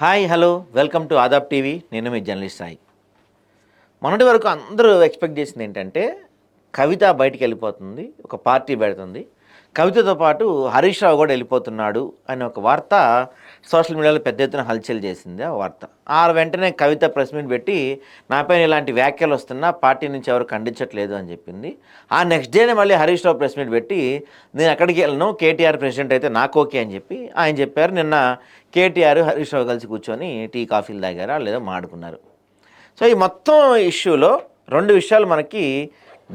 Hi hello welcome to Aadab TV. నేను మీ journalist Sai. మొన్నటి వరకు అందరూ ఎక్స్పెక్ట్ చేసింది ఏంటంటే కవిత బయటికి వెళ్ళిపోతుంది, ఒక పార్టీ పెడుతుంది, కవితతో పాటు హరీష్ రావు కూడా వెళ్ళిపోతున్నాడు అనే ఒక వార్త సోషల్ మీడియాలో పెద్ద ఎత్తున హల్చల్ చేసింది. ఆ వార్త వెంటనే కవిత ప్రెస్ మీట్ పెట్టి నాపైన ఇలాంటి వ్యాఖ్యలు వస్తున్నా పార్టీ నుంచి ఎవరు ఖండించట్లేదు అని చెప్పింది. ఆ నెక్స్ట్ డేనే మళ్ళీ హరీష్ రావు ప్రెస్ మీట్ పెట్టి నేను ఎక్కడికి వెళ్ళను, కేటీఆర్ ప్రెసిడెంట్ అయితే నాకు ఓకే అని చెప్పి ఆయన చెప్పారు. నిన్న కేటీఆర్ హరీష్ రావు కలిసి కూర్చొని టీ కాఫీలు తాగారా లేదా మాడుకున్నారు. సో ఈ మొత్తం ఇష్యూలో రెండు విషయాలు మనకి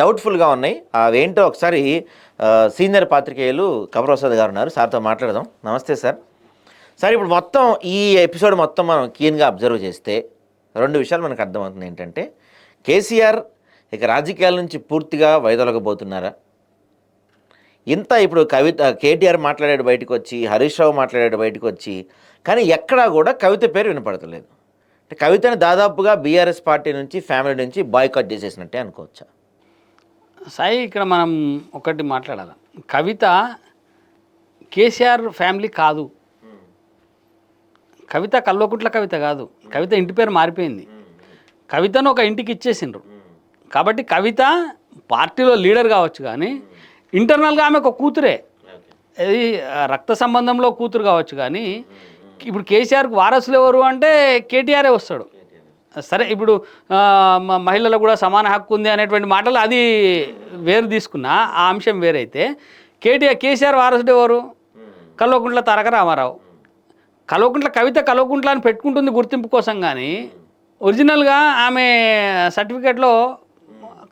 డౌట్ఫుల్గా ఉన్నాయి. అవేంటో ఒకసారి సీనియర్ పాత్రికేయులు కమరప్రసాద్ గారు ఉన్నారు, సార్తో మాట్లాడదాం. నమస్తే సార్. సార్, ఇప్పుడు మొత్తం ఈ ఎపిసోడ్ మొత్తం మనం క్లీన్గా అబ్జర్వ్ చేస్తే రెండు విషయాలు మనకు అర్థమవుతుంది. ఏంటంటే కేసీఆర్ ఇక రాజకీయాల నుంచి పూర్తిగా వైదొలగబోతున్నారా? ఇంత ఇప్పుడు కేటీఆర్ మాట్లాడాడు బయటకు వచ్చి, హరీష్ రావు మాట్లాడాడు బయటకు వచ్చి, కానీ ఎక్కడా కూడా కవిత పేరు వినపడతలేదు. అంటే కవితని దాదాపుగా బీఆర్ఎస్ పార్టీ నుంచి, ఫ్యామిలీ నుంచి బాయ్కాట్ చేసేసినట్టే అనుకోవచ్చా? సాయి, ఇక్కడ మనం ఒకటి మాట్లాడాలి. కవిత కేసీఆర్ ఫ్యామిలీ కాదు. కవిత కల్వకుట్ల కవిత కాదు. కవిత ఇంటి పేరు మారిపోయింది. కవితను ఒక ఇంటికి ఇచ్చేసిండ్రు కాబట్టి కవిత పార్టీలో లీడర్ కావచ్చు, కానీ ఇంటర్నల్గా ఆమె ఒక కూతురే. అది రక్త సంబంధంలో కూతురు కావచ్చు, కానీ ఇప్పుడు కేసీఆర్కి వారసులు ఎవరు అంటే కేటీఆరే వస్తాడు. సరే, ఇప్పుడు మహిళలకు కూడా సమాన హక్కు ఉంది అనేటువంటి మాటలు అది వేరు తీసుకున్నా, ఆ అంశం వేరైతే కేసీఆర్ వారసుడు ఎవరు? కల్వకుంట్ల తారక రామారావు. కల్వకుంట్ల కవిత కల్వకుంట్ల అని పెట్టుకుంటుంది గుర్తింపు కోసం, కానీ ఒరిజినల్గా ఆమె సర్టిఫికేట్లో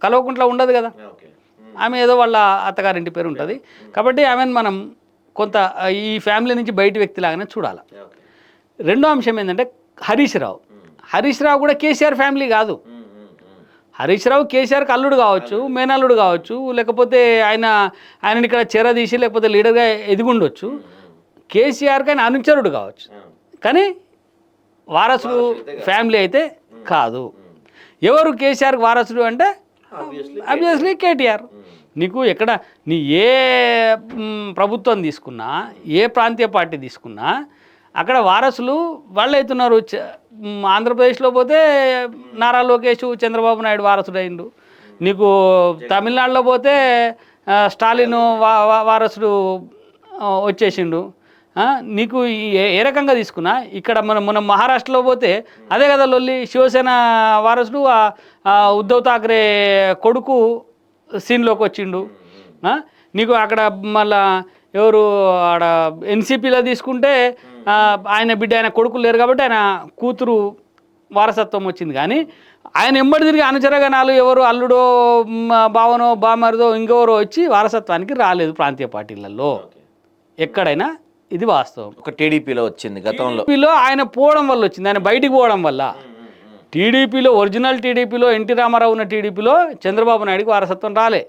కల్వకుంట్ల ఉండదు కదా. ఆమె ఏదో వాళ్ళ అత్తగారింటి పేరు ఉంటుంది. కాబట్టి ఆమెను మనం కొంత ఈ ఫ్యామిలీ నుంచి బయట వ్యక్తిలాగానే చూడాలి. రెండో అంశం ఏంటంటే హరీష్ రావు. హరీష్ రావు కూడా కేసీఆర్ ఫ్యామిలీ కాదు. హరీష్ రావు కేసీఆర్కి అల్లుడు కావచ్చు, మేనల్లుడు కావచ్చు, లేకపోతే ఆయనని ఇక్కడ చేరదీసి లేకపోతే లీడర్గా ఎదిగుండొచ్చు. కేసీఆర్కి ఆయన అనుచరుడు కావచ్చు, కానీ వారసుడు ఫ్యామిలీ అయితే కాదు. ఎవరు కేసీఆర్కి వారసుడు అంటే ఆబ్వియస్లీ కేటీఆర్. నీకు ఎక్కడ నీ ఏ ప్రభుత్వం తీసుకున్నా, ఏ ప్రాంతీయ పార్టీ తీసుకున్నా, అక్కడ వారసులు వాళ్ళు అవుతున్నారు. ఆంధ్రప్రదేశ్లో పోతే నారా లోకేష్ చంద్రబాబు నాయుడు వారసుడు అయిండు. నీకు తమిళనాడులో పోతే స్టాలిన్ వారసుడు వచ్చేసిండు. నీకు ఏ రకంగా తీసుకున్నా ఇక్కడ మనం మహారాష్ట్రలో పోతే అదే కదా లొల్లి. శివసేన వారసుడు ఉద్ధవ్ ఠాక్రే కొడుకు సీన్లోకి వచ్చిండు. నీకు అక్కడ మళ్ళా ఎవరు ఆడ ఎన్సీపీలో తీసుకుంటే ఆయన బిడ్డ, ఆయన కొడుకులు లేరు కాబట్టి ఆయన కూతురు వారసత్వం వచ్చింది. కానీ ఆయన ఎంబడి తిరిగి అనుచరగణాలు ఎవరు అల్లుడో బావనో బామరిదో ఇంకెవరో వచ్చి వారసత్వానికి రాలేదు ప్రాంతీయ పార్టీలలో ఎక్కడైనా. ఇది వాస్తవం. ఒక టీడీపీలో వచ్చింది, గతంలో టీడీపీలో ఆయన పోవడం వల్ల వచ్చింది, ఆయన బయటికి పోవడం వల్ల. టీడీపీలో ఒరిజినల్ టీడీపీలో ఎన్టీ రామారావు ఉన్న టీడీపీలో చంద్రబాబు నాయుడుకి వారసత్వం రాలే.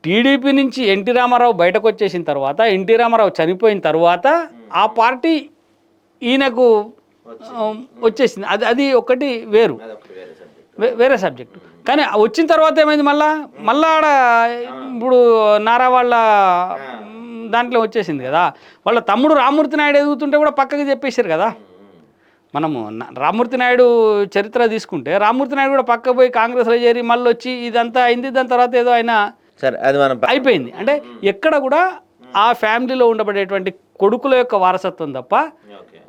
టీడీపీ నుంచి ఎన్టీ రామారావు బయటకు వచ్చేసిన తర్వాత, ఎన్టీ రామారావు చనిపోయిన తర్వాత ఆ పార్టీ ఈయనకు వచ్చేసింది. అది ఒకటి వేరే సబ్జెక్టు. కానీ వచ్చిన తర్వాత ఏమైంది, మళ్ళా ఆడ ఇప్పుడు నారా వాళ్ళ దాంట్లో వచ్చేసింది కదా. వాళ్ళ తమ్ముడు రామ్మూర్తి నాయుడు ఎదుగుతుంటే కూడా పక్కకి చెప్పేశారు కదా. మనము రామ్మూర్తి నాయుడు చరిత్ర తీసుకుంటే రామ్మూర్తి నాయుడు కూడా పక్క పోయి కాంగ్రెస్లో చేరి మళ్ళీ వచ్చి ఇదంతా అయింది. దాని తర్వాత ఏదో ఆయన సరే అది మనం అయిపోయింది. అంటే ఎక్కడ కూడా ఆ ఫ్యామిలీలో ఉండబడేటువంటి కొడుకుల యొక్క వారసత్వం తప్ప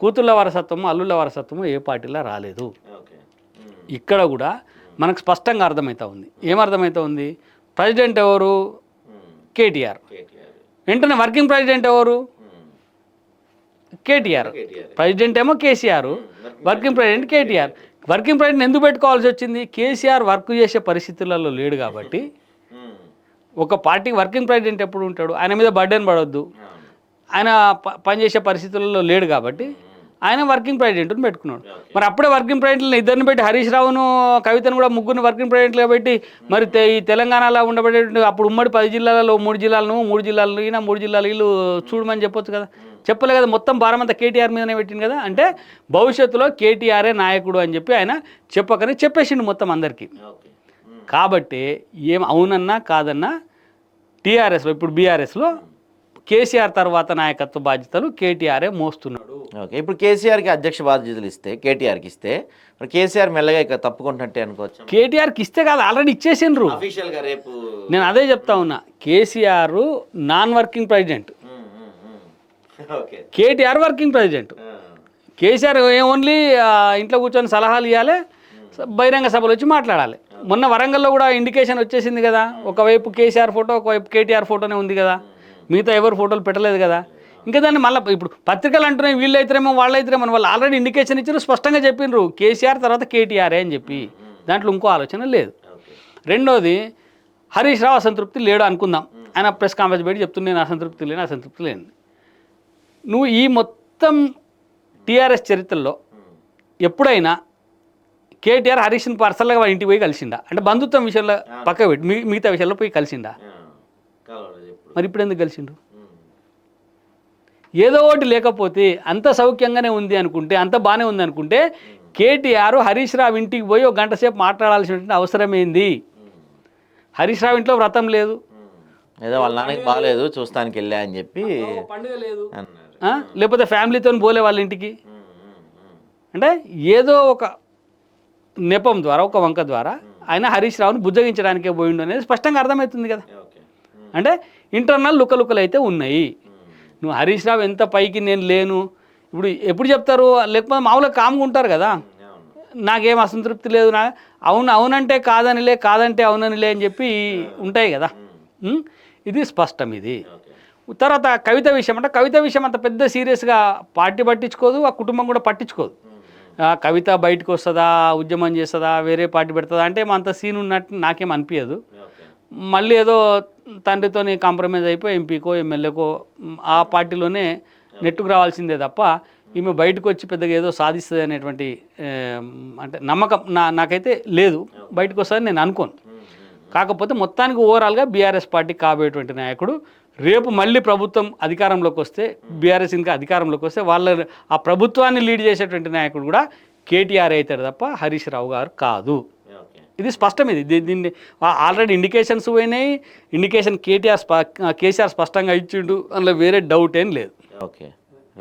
కూతుళ్ళ వారసత్వము, అల్లుళ్ళ వారసత్వము ఏ పార్టీలో రాలేదు. ఇక్కడ కూడా మనకు స్పష్టంగా అర్థమవుతా ఉంది. ఏమర్థమవుతా ఉంది? ప్రెసిడెంట్ ఎవరు? కేటీఆర్. వెంటనే వర్కింగ్ ప్రెసిడెంట్ ఎవరు? కేటీఆర్. ప్రెసిడెంట్ ఏమో KCR, working president KTR. Working president ఎందుకు పెట్టుకోవాల్సి వచ్చింది? కేసీఆర్ వర్క్ చేసే పరిస్థితులలో లేడు కాబట్టి. ఒక పార్టీకి వర్కింగ్ ప్రెసిడెంట్ ఎప్పుడు ఉంటాడు? ఆయన మీద బర్డెన్ పడవద్దు, ఆయన పనిచేసే పరిస్థితులలో లేడు కాబట్టి ఆయన వర్కింగ్ ప్రెసిడెంట్ని పెట్టుకున్నాడు. మరి అప్పుడే వర్కింగ్ ప్రెసిడెంట్ని ఇద్దరిని పెట్టి హరీష్ రావును కవితను కూడా ముగ్గురిని వర్కింగ్ ప్రెసిడెంట్గా పెట్టి మరి ఈ తెలంగాణలో ఉండబడే అప్పుడు ఉమ్మడి 10 జిల్లాలలో 3 జిల్లాలను 3 జిల్లాలు ఈయన 3 జిల్లాలు వీళ్ళు చూడమని చెప్పొచ్చు కదా. చెప్పలే కదా. మొత్తం భారం అంతా కేటీఆర్ మీదనే పెట్టింది కదా. అంటే భవిష్యత్తులో కేటీఆరే నాయకుడు అని చెప్పి ఆయన చెప్పకనే చెప్పేసిండు మొత్తం అందరికీ. కాబట్టి ఏం అవునన్నా కాదన్నా టీఆర్ఎస్లో ఇప్పుడు బీఆర్ఎస్లో కేసీఆర్ తర్వాత నాయకత్వ బాధ్యతలు కేటీఆరే మోస్తున్నాడు. ఓకే, ఇప్పుడు కేసీఆర్కి అధ్యక్ష బాధ్యతలు ఇస్తే కేటీఆర్కి ఇస్తే మరి కేసీఆర్ మెల్లగా ఇక తప్పుకుంటున్నట్టే అనుకోవచ్చు. కేటీఆర్కి ఇస్తే కాదు, ఆల్రెడీ ఇచ్చేసిండ్రు. అఫీషియల్గా రేపు నేను అదే చెప్తా ఉన్నా, KCR non working president, okay, KTR working president. KCR only ఇంట్లో కూర్చొని సలహాలు ఇవ్వాలి, బహిరంగ సభలు వచ్చి మాట్లాడాలి. మొన్న వరంగల్లో కూడా ఇండికేషన్ వచ్చేసింది కదా, ఒకవైపు కేసీఆర్ ఫోటో ఒకవైపు కేటీఆర్ ఫోటోనే ఉంది కదా, మిగతా ఎవరు ఫోటోలు పెట్టలేదు కదా. ఇంకా దాన్ని మళ్ళీ ఇప్పుడు పత్రికలు అంటున్నాయి వీళ్ళు అయితేనేమో వాళ్ళు అయితేనేమో, వాళ్ళు ఆల్రెడీ ఇండికేషన్ ఇచ్చారు, స్పష్టంగా చెప్పిండ్రు కేసీఆర్ తర్వాత కేటీఆరే అని చెప్పి. దాంట్లో ఇంకో ఆలోచన లేదు. రెండోది, హరీష్ రావు అసంతృప్తి లేడు అనుకుందాం, ఆయన ప్రెస్ కాన్ఫరెన్స్ పెట్టి చెప్తున్నా నేను అసంతృప్తి లేను. నువ్వు ఈ మొత్తం టీఆర్ఎస్ చరిత్రలో ఎప్పుడైనా కేటీఆర్ హరీష్ని పర్సనల్గా వాళ్ళ ఇంటికి పోయి కలిసిండా? అంటే బంధుత్వం విషయంలో పక్క పెట్టి మిగతా విషయాల్లో పోయి కలిసిండా? మరి ఇప్పుడు ఎందుకు కలిసిండు? ఏదో ఒకటి లేకపోతే అంత సౌఖ్యంగానే ఉంది అనుకుంటే, అంత బాగానే ఉంది అనుకుంటే కేటీఆర్ హరీష్ రావు ఇంటికి పోయి ఒక గంట సేపు మాట్లాడాల్సినటువంటి అవసరం ఏంది? హరీష్ రావు ఇంట్లో వ్రతం లేదు, ఏదో వాళ్ళ నాన్నకి బాగాలేదు చూస్తానికి వెళ్ళా అని చెప్పి పండుగ లేదు, లేకపోతే ఫ్యామిలీతో పోలే వాళ్ళ ఇంటికి. అంటే ఏదో ఒక నెపం ద్వారా, ఒక వంక ద్వారా ఆయన హరీష్ రావుని బుజ్జగించడానికే పోయిండు అనేది స్పష్టంగా అర్థమవుతుంది కదా. అంటే ఇంటర్నల్ లుకలుకలు అయితే ఉన్నాయి. నువ్వు హరీష్ రావు ఎంత పైకి నేను లేను ఇప్పుడు ఎప్పుడు చెప్తారు? లేకపోతే మామూలుగా కామ్గా ఉంటారు కదా, నాకేం అసంతృప్తి లేదు, అవునంటే కాదనిలే, కాదంటే అవుననిలే అని చెప్పి ఉంటాయి కదా. ఇది స్పష్టం. ఇది తర్వాత కవిత విషయం, అంటే కవిత విషయం అంత పెద్ద సీరియస్గా పార్టీ పట్టించుకోదు, ఆ కుటుంబం కూడా పట్టించుకోదు. కవిత బయటకు వస్తుందా, ఉద్యమం చేస్తుందా, వేరే పార్టీ పెడుతుందా అంటే అంత సీన్ ఉన్నట్టు నాకేం అనిపించదు. మళ్ళీ ఏదో తండ్రితో కాంప్రమైజ్ అయిపోయి ఎంపీకో ఎమ్మెల్యేకో ఆ పార్టీలోనే నెట్టుకు రావాల్సిందే తప్ప ఈమె బయటకు వచ్చి పెద్దగా ఏదో సాధిస్తుంది అనేటువంటి అంటే నమ్మకం నాకైతే లేదు. బయటకు వస్తుందని నేను అనుకోను. కాకపోతే మొత్తానికి ఓవరాల్గా బీఆర్ఎస్ పార్టీ కాబోయేటువంటి నాయకుడు రేపు మళ్ళీ ప్రభుత్వం అధికారంలోకి వస్తే, బీఆర్ఎస్ ఇంకా అధికారంలోకి వస్తే వాళ్ళ ఆ ప్రభుత్వాన్ని లీడ్ చేసేటువంటి నాయకుడు కూడా కేటీఆర్ అవుతాడు తప్ప హరీష్ రావు గారు కాదు. ఇది స్పష్టం. ఇది దీన్ని ఆల్రెడీ ఇండికేషన్స్ పోయినాయి. ఇండికేషన్ కేసీఆర్ స్పష్టంగా ఇచ్చిండు, అందులో వేరే డౌట్ ఏం లేదు. Okay,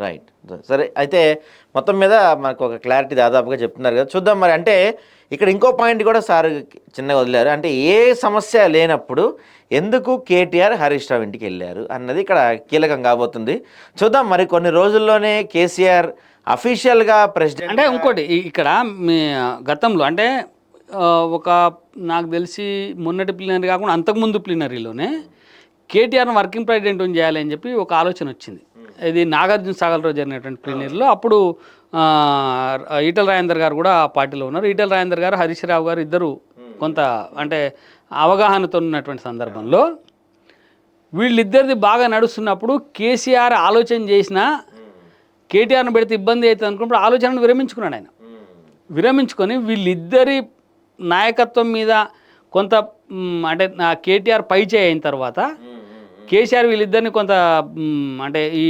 right. సరే, అయితే మొత్తం మీద మనకు ఒక క్లారిటీ దాదాపుగా చెప్తున్నారు కదా, చూద్దాం మరి. అంటే ఇక్కడ ఇంకో పాయింట్ కూడా సార్ చిన్నగా వదిలేరు, అంటే ఏ సమస్య లేనప్పుడు ఎందుకు కేటీఆర్ హరీష్ రావు ఇంటికి వెళ్ళారు అన్నది ఇక్కడ కీలకం కాబోతుంది. చూద్దాం మరి కొన్ని రోజుల్లోనే కేసీఆర్ అఫీషియల్గా ప్రెసిడెంట్. అంటే ఇంకోటి ఇక్కడ మీ గతంలో అంటే ఒక నాకు తెలిసి మొన్నటి ప్లీనరీ కాకుండా అంతకుముందు ప్లీనరీలోనే కేటీఆర్ను వర్కింగ్ ప్రెసిడెంట్ చేయాలని చెప్పి ఒక ఆలోచన వచ్చింది. ఇది నాగార్జున సాగర్లో జరిగినటువంటి ప్లీనరీలో. అప్పుడు ఈటల రాజేందర్ గారు కూడా ఆ పార్టీలో ఉన్నారు. ఈటల రాజేందర్ గారు, హరీష్ రావు గారు ఇద్దరు కొంత అంటే అవగాహనతో ఉన్నటువంటి సందర్భంలో వీళ్ళిద్దరిది బాగా నడుస్తున్నప్పుడు కేసీఆర్ ఆలోచన చేసిన కేటీఆర్ను పెడితే ఇబ్బంది అవుతుంది అనుకున్నప్పుడు ఆలోచనను విరమించుకున్నాడు. ఆయన విరమించుకొని వీళ్ళిద్దరి నాయకత్వం మీద కొంత అంటే కేటీఆర్ పైచేయి అయిన తర్వాత కేసీఆర్ వీళ్ళిద్దరిని కొంత అంటే ఈ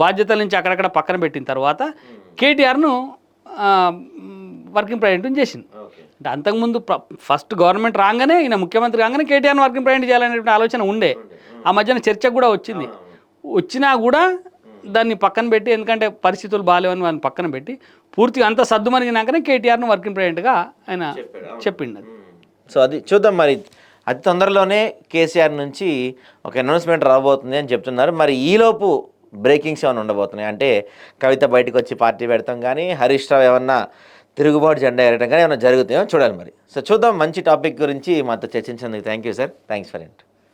బాధ్యతల నుంచి అక్కడక్కడ పక్కన పెట్టిన తర్వాత కేటీఆర్ను వర్కింగ్ ప్రెసిడెంట్ చేసింది. అంటే అంతకుముందు ఫస్ట్ గవర్నమెంట్ రాగానే, ఈయన ముఖ్యమంత్రి రాగానే కేటీఆర్ని వర్కింగ్ ప్రెసిడెంట్ చేయాలనే ఆలోచన ఉండే. ఆ మధ్యన చర్చకు కూడా వచ్చింది. వచ్చినా కూడా దాన్ని పక్కన పెట్టి, ఎందుకంటే పరిస్థితులు బాగాలేవని వాళ్ళని పక్కన పెట్టి పూర్తిగా అంత సర్దుమనిగినాకనే కేటీఆర్ను వర్కింగ్ ప్రెసిడెంట్గా ఆయన చెప్పిండు. సో అది చూద్దాం మరి. అతి తొందరలోనే కేసీఆర్ నుంచి ఒక అనౌన్స్మెంట్ రాబోతుంది అని చెప్తున్నారు. మరి ఈలోపు బ్రేకింగ్స్ ఏమైనా ఉండబోతున్నాయి అంటే కవిత బయటకు వచ్చి పార్టీ పెడతాం కానీ, హరీష్ రావు ఏమన్నా తిరుగుబాటు జెండా ఎరగడం కానీ ఏమైనా జరుగుతాయో చూడాలి మరి. సో చూద్దాం. మంచి టాపిక్ గురించి మాతో చర్చించేందుకు thank you sir. Thanks for it.